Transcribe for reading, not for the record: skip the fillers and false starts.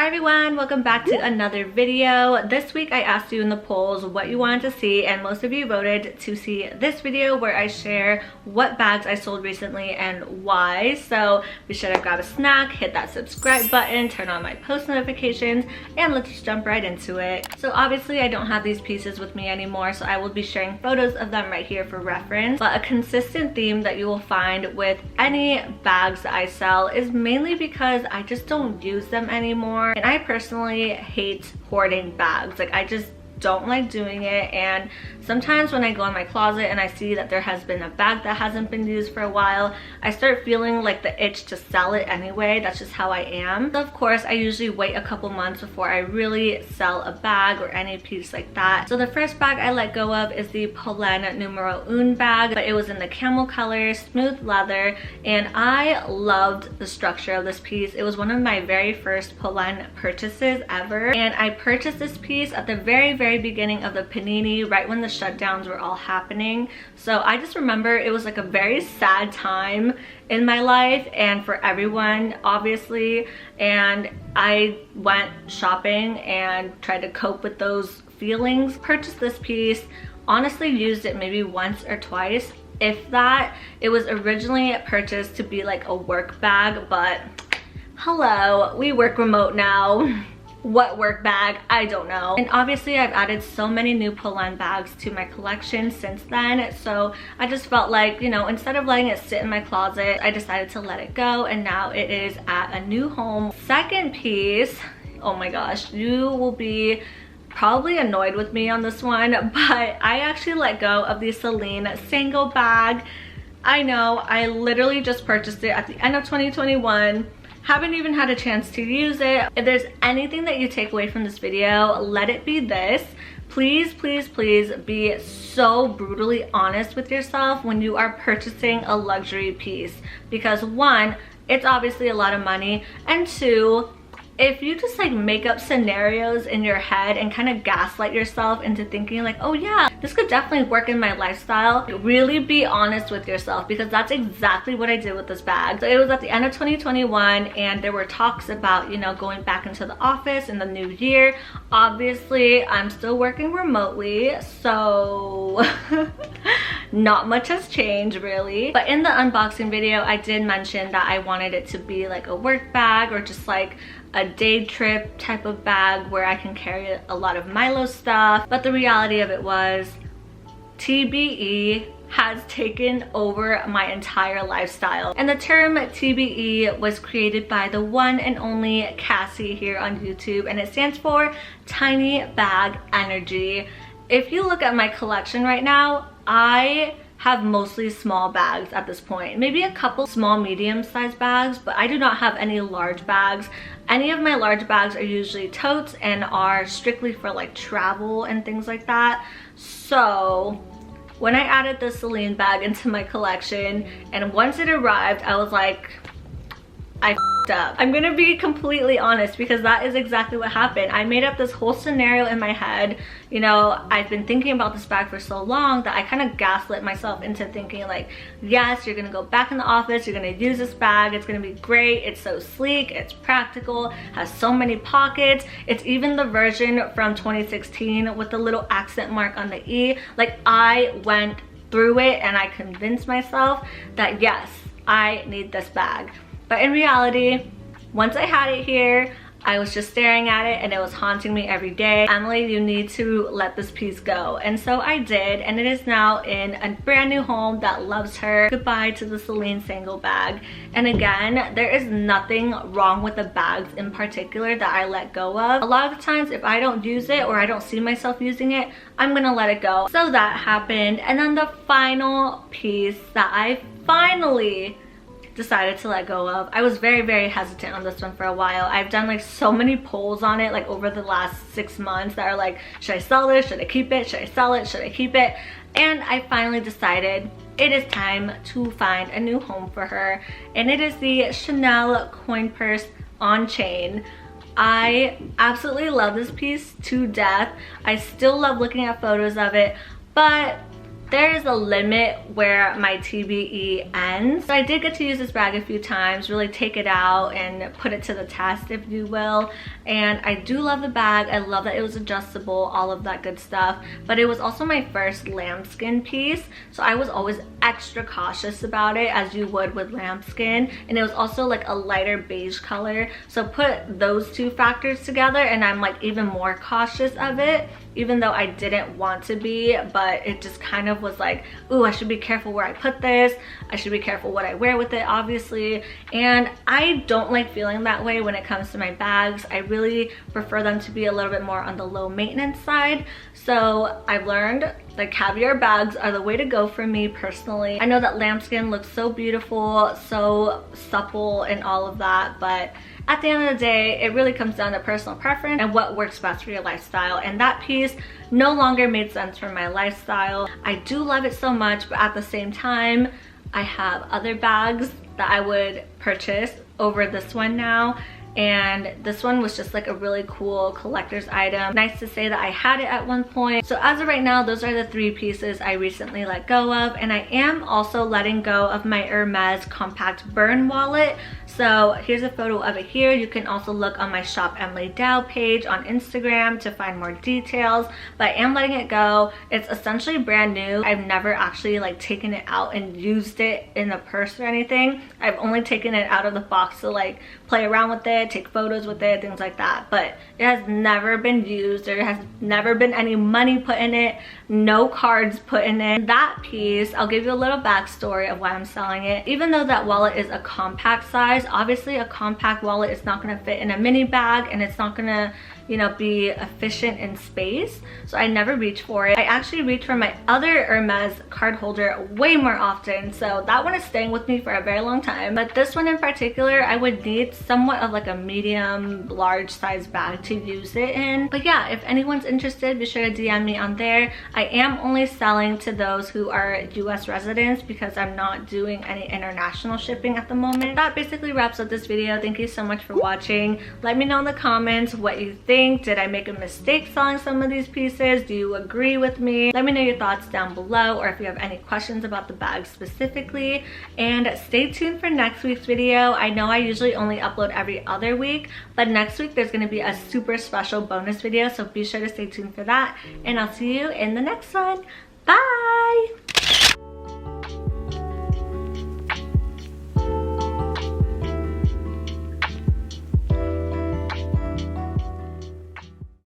everyone, welcome back to another video. This week I asked you in the polls what you wanted to see, and most of you voted to see this video where I share what bags I sold recently and why. So be sure to grab a snack, hit that subscribe button, turn on my post notifications, and let's just jump right into it. So obviously I don't have these pieces with me anymore, so I will be sharing photos of them right here for reference. But a consistent theme that you will find with any bags that I sell is mainly because I just don't use them anymore. And I personally hate hoarding bags. Like, I just don't like doing it, and sometimes when I go in my closet and I see that there has been a bag that hasn't been used for a while, I start feeling like the itch to sell it anyway. That's just how I am. So of course I usually wait a couple months before I really sell a bag or any piece like that. So the first bag I let go of is the Polène numero 1 bag, but it was in the camel color, smooth leather, and I loved the structure of this piece. It was one of my very first Polène purchases ever, and I purchased this piece at the very beginning of the panini, right when the shutdowns were all happening. So I just remember it was like a very sad time in my life and for everyone, obviously, and I went shopping and tried to cope with those feelings. Purchased this piece, honestly used it maybe once or twice, if that. It was originally purchased to be like a work bag, but hello, we work remote now. What work bag? I don't know. And obviously I've added so many new Polène bags to my collection since then, so I just felt like, you know, instead of letting it sit in my closet, I decided to let it go, and now it is at a new home. Second piece, oh my gosh, you will be probably annoyed with me on this one, but I actually let go of the Celine Sango bag. I know, I literally just purchased it at the end of 2021. Haven't even had a chance to use it. If there's anything that you take away from this video, let it be this. Please be so brutally honest with yourself when you are purchasing a luxury piece, because one, it's obviously a lot of money, and two, if you just like make up scenarios in your head and kind of gaslight yourself into thinking like, oh yeah, this could definitely work in my lifestyle, really be honest with yourself, because that's exactly what I did with this bag. So it was at the end of 2021, and there were talks about, you know, going back into the office in the new year. Obviously I'm still working remotely, so not much has changed really. But in the unboxing video I did mention that I wanted it to be like a work bag, or just like a day trip type of bag where I can carry a lot of Milo stuff. But the reality of it was TBE has taken over my entire lifestyle. And the term TBE was created by the one and only Cassie here on YouTube, and it stands for Tiny Bag Energy. If you look at my collection right now, I have mostly small bags at this point. Maybe a couple small medium-sized bags, but I do not have any large bags. Any of my large bags are usually totes and are strictly for like travel and things like that. So when I added the Celine bag into my collection, and once it arrived, I was like, I f***ed up. I'm gonna be completely honest, because that is exactly what happened. I made up this whole scenario in my head. You know, I've been thinking about this bag for so long that I kind of gaslit myself into thinking like, yes, you're gonna go back in the office, you're gonna use this bag, it's gonna be great, it's so sleek, it's practical, has so many pockets. It's even the version from 2016 with the little accent mark on the E. Like, I went through it and I convinced myself that yes, I need this bag. But in reality, once I had it here, I was just staring at it and it was haunting me every day. Emily, you need to let this piece go. And so I did, and it is now in a brand new home that loves her. Goodbye to the Celine Sango bag. And again, there is nothing wrong with the bags in particular that I let go of. A lot of the times, if I don't use it or I don't see myself using it, I'm gonna let it go. So that happened. And then the final piece that I finally decided to let go of. I was very hesitant on this one for a while. I've done like so many polls on it like over the last 6 months that are like, should I sell this? Should I keep it? Should I sell it? Should I keep it? And I finally decided it is time to find a new home for her, and it is the Chanel coin purse on chain. I absolutely love this piece to death. I still love looking at photos of it, but there is a limit where my TBE ends. So I did get to use this bag a few times, really take it out and put it to the test, if you will. And I do love the bag. I love that it was adjustable, all of that good stuff. But it was also my first lambskin piece, so I was always extra cautious about it, as you would with lambskin. And it was also like a lighter beige color, so put those two factors together and I'm like even more cautious of it, even though I didn't want to be. But it just kind of was like, ooh, I should be careful where I put this, I should be careful what I wear with it, obviously. And I don't like feeling that way when it comes to my bags. I really prefer them to be a little bit more on the low maintenance side. So I've learned like caviar bags are the way to go for me personally. I know that lambskin looks so beautiful, so supple and all of that, but at the end of the day, it really comes down to personal preference and what works best for your lifestyle. And that piece no longer made sense for my lifestyle. I do love it so much, but at the same time, I have other bags that I would purchase over this one now. And this one was just like a really cool collector's item. Nice to say that I had it at one point. So as of right now, those are the 3 pieces I recently let go of. And I am also letting go of my Hermes compact burn wallet. So here's a photo of it here. You can also look on my Shop EmilyDao page on Instagram to find more details. But I am letting it go. It's essentially brand new. I've never actually like taken it out and used it in the purse or anything. I've only taken it out of the box to like play around with it, take photos with it, things like that. But it has never been used. There has never been any money put in it, no cards put in it. That piece, I'll give you a little backstory of why I'm selling it. Even though that wallet is a compact size, obviously a compact wallet is not going to fit in a mini bag, and it's not going to, you know, be efficient in space. So I never reach for it. I actually reach for my other Hermes card holder way more often, so that one is staying with me for a very long time. But this one in particular, I would need somewhat of like a medium large size bag to use it in. But yeah, if anyone's interested, be sure to DM me on there. I am only selling to those who are US residents because I'm not doing any international shipping at the moment. That basically wraps up this video. Thank you so much for watching. Let me know in the comments what you think. Did I make a mistake selling some of these pieces? Do you agree with me? Let me know your thoughts down below, or if you have any questions about the bag specifically. And stay tuned for next week's video. I know I usually only upload every other week, but next week there's going to be a super special bonus video, so be sure to stay tuned for that. And I'll see you in the next one. Bye!